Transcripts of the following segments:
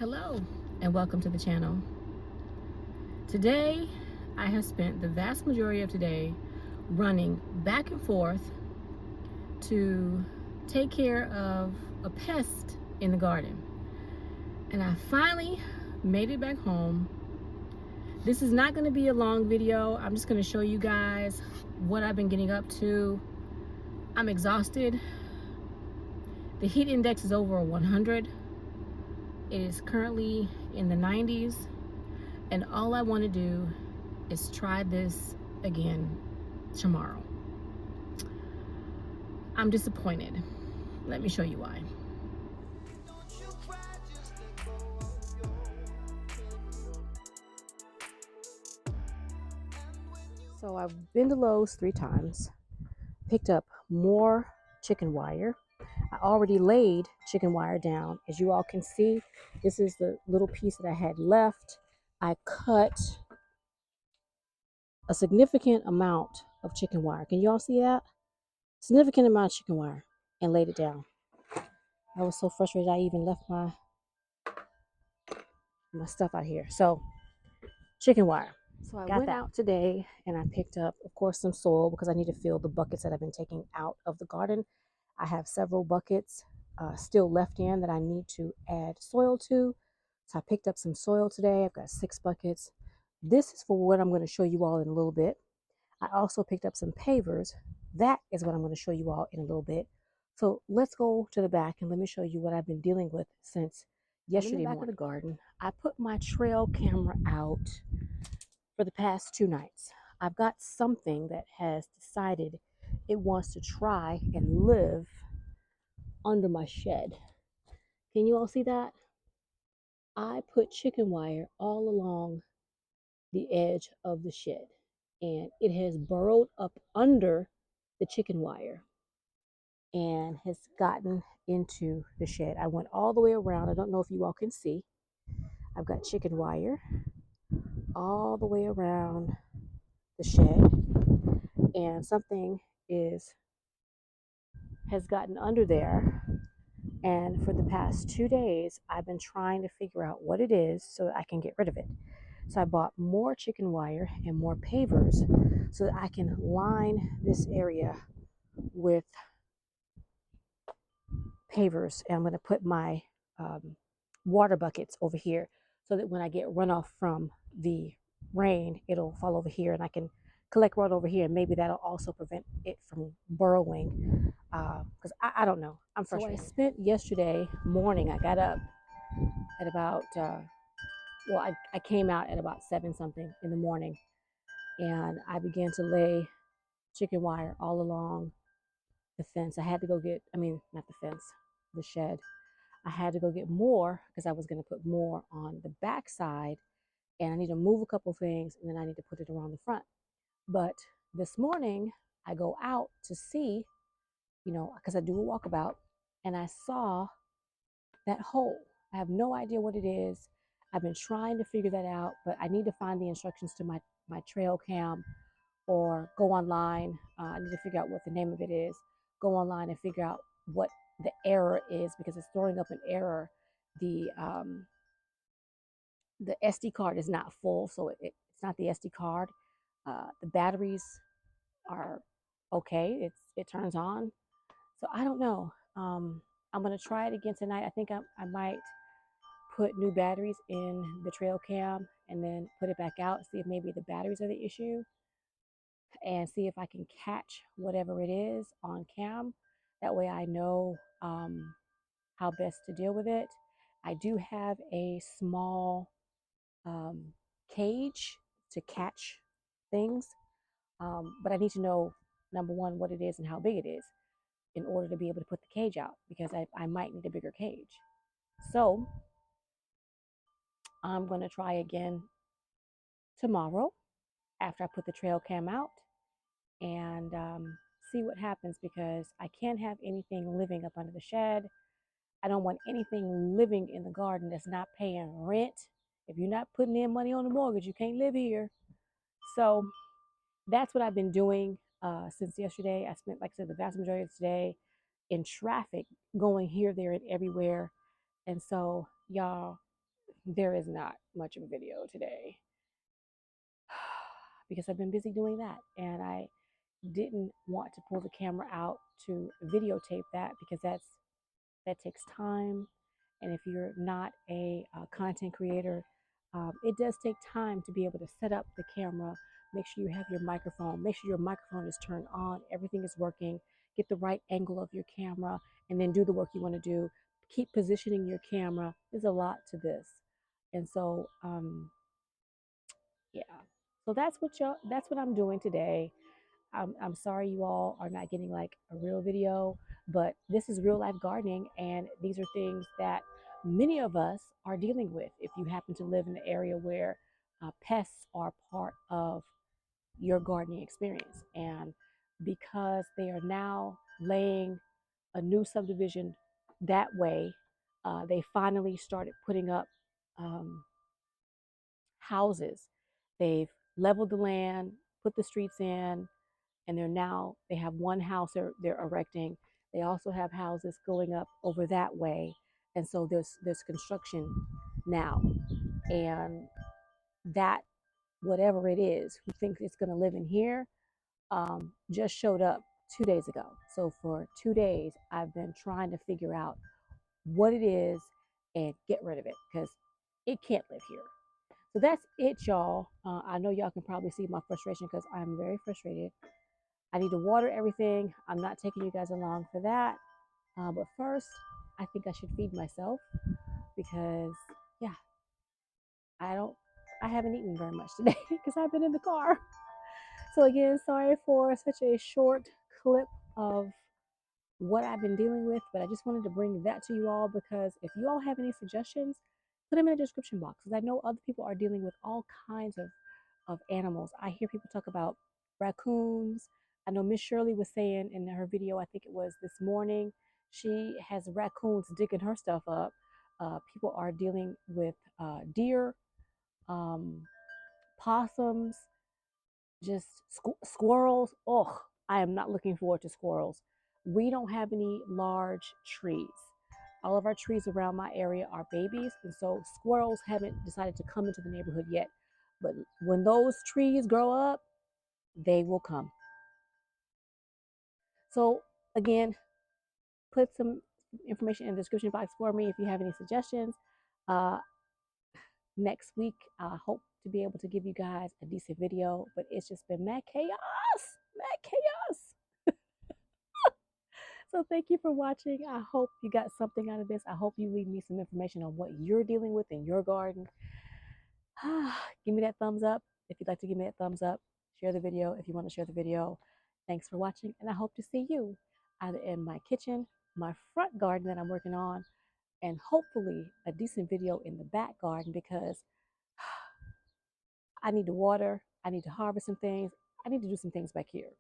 Hello and welcome to the channel. Today I have spent the vast majority of today running back and forth to take care of a pest in the garden, and I finally made it back home. This is not going to be a long video. I'm just going to show you guys what I've been getting up to. I'm exhausted. The heat index is over 100. It is currently in the 90s, and all I want to do is try this again tomorrow. I'm disappointed. Let me show you why. So I've been to Lowe's 3 times, picked up more chicken wire. I already laid chicken wire down. As you all can see, this is the little piece that I had left. I cut a significant amount of chicken wire. Can you all see that? Significant amount of chicken wire, and laid it down. I was so frustrated I even left my stuff out here. So chicken wire. So I went out today and I picked up, of course, some soil because I need to fill the buckets that I've been taking out of the garden. I have several buckets still left in that I need to add soil to. So I picked up some soil today. I've got 6 buckets. This is for what I'm going to show you all in a little bit. I also picked up some pavers. That is what I'm going to show you all in a little bit. So let's go to the back and let me show you what I've been dealing with since yesterday morning. In the back of the garden, I put my trail camera out for the past 2 nights. I've got something that has decided it wants to try and live under my shed. Can you all see that? I put chicken wire all along the edge of the shed, and it has burrowed up under the chicken wire and has gotten into the shed. I went all the way around. I don't know if you all can see. I've got chicken wire all the way around the shed, and something has gotten under there. And for the past 2 days, I've been trying to figure out what it is so that I can get rid of it. So I bought more chicken wire and more pavers so that I can line this area with pavers. And I'm going to put my water buckets over here so that when I get runoff from the rain, it'll fall over here and I can collect right over here. And maybe that'll also prevent it from burrowing, because I don't know. I'm frustrated. So I spent yesterday morning, I got up at about, I came out at about 7 something in the morning, and I began to lay chicken wire all along the fence. I had to go get, not the fence, the shed. I had to go get more because I was going to put more on the back side, and I need to move a couple things, and then I need to put it around the front. But this morning I go out to see, because I do a walkabout, and I saw that hole. I have no idea what it is. I've been trying to figure that out, but I need to find the instructions to my trail cam, or go online. I need to figure out what the name of it is. Go online and figure out what the error is, because it's throwing up an error. The SD card is not full, so it's not the SD card. The batteries are okay. It turns on. So I don't know. I'm gonna try it again tonight. I think I might put new batteries in the trail cam and then put it back out and see if maybe the batteries are the issue, and see if I can catch whatever it is on cam. That way I know how best to deal with it. I do have a small cage to catch things, but I need to know, number one, what it is and how big it is in order to be able to put the cage out, because I might need a bigger cage. So I'm going to try again tomorrow after I put the trail cam out, and see what happens, because I can't have anything living up under the shed. I don't want anything living in the garden that's not paying rent. If you're not putting in money on the mortgage, you can't live here. So that's what I've been doing since yesterday. I spent, like I said, the vast majority of today in traffic, going here, there, and everywhere. And so, y'all, there is not much of a video today because I've been busy doing that, and I didn't want to pull the camera out to videotape that because that takes time. And if you're not a content creator, it does take time to be able to set up the camera, make sure you have your microphone, make sure your microphone is turned on, everything is working, get the right angle of your camera, and then do the work you want to do. Keep positioning your camera. There's a lot to this. And so, yeah. So that's what I'm doing today. I'm sorry you all are not getting like a real video, but this is real life gardening, and these are things that many of us are dealing with. If you happen to live in an area where pests are part of your gardening experience, and because they are now laying a new subdivision that way, they finally started putting up um, houses. They've leveled the land, put the streets in, and they have one house they're erecting. They also have houses going up over that way, and so there's construction now, and that whatever it is who thinks it's going to live in here just showed up 2 days ago. So for 2 days I've been trying to figure out what it is and get rid of it because it can't live here. So that's it, y'all. I know y'all can probably see my frustration because I'm very frustrated. I need to water everything. I'm not taking you guys along for that. But first, I think I should feed myself because, yeah, I don't, I haven't eaten very much today because I've been in the car. So again, sorry for such a short clip of what I've been dealing with, but I just wanted to bring that to you all because if you all have any suggestions, put them in the description box because I know other people are dealing with all kinds of animals. I hear people talk about raccoons. I know Miss Shirley was saying in her video, I think it was this morning, she has raccoons digging her stuff up. People are dealing with deer, um, possums, just squirrels. Oh, I am not looking forward to squirrels. We don't have any large trees. All of our trees around my area are babies, and so squirrels haven't decided to come into the neighborhood yet. But when those trees grow up, they will come. So again, put some information in the description box for me if you have any suggestions. Uh, Next week, I hope to be able to give you guys a decent video, but it's just been mad chaos, mad chaos. So thank you for watching. I hope you got something out of this. I hope you leave me some information on what you're dealing with in your garden. Give me that thumbs up if you'd like to give me that thumbs up. Share the video if you want to share the video. Thanks for watching, and I hope to see you either in my kitchen, my front garden that I'm working on, and hopefully a decent video in the back garden because I need to water, I need to harvest some things, I need to do some things back here.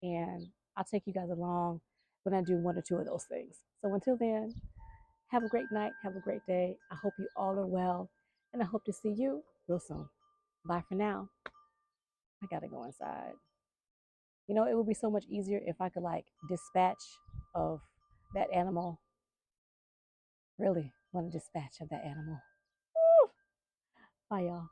And I'll take you guys along when I do one or two of those things. So until then, have a great night, have a great day. I hope you all are well, and I hope to see you real soon. Bye for now. I gotta go inside. You know, it would be so much easier if I could like dispatch of that animal. Really want to dispatch of that animal. Woo! Bye, y'all.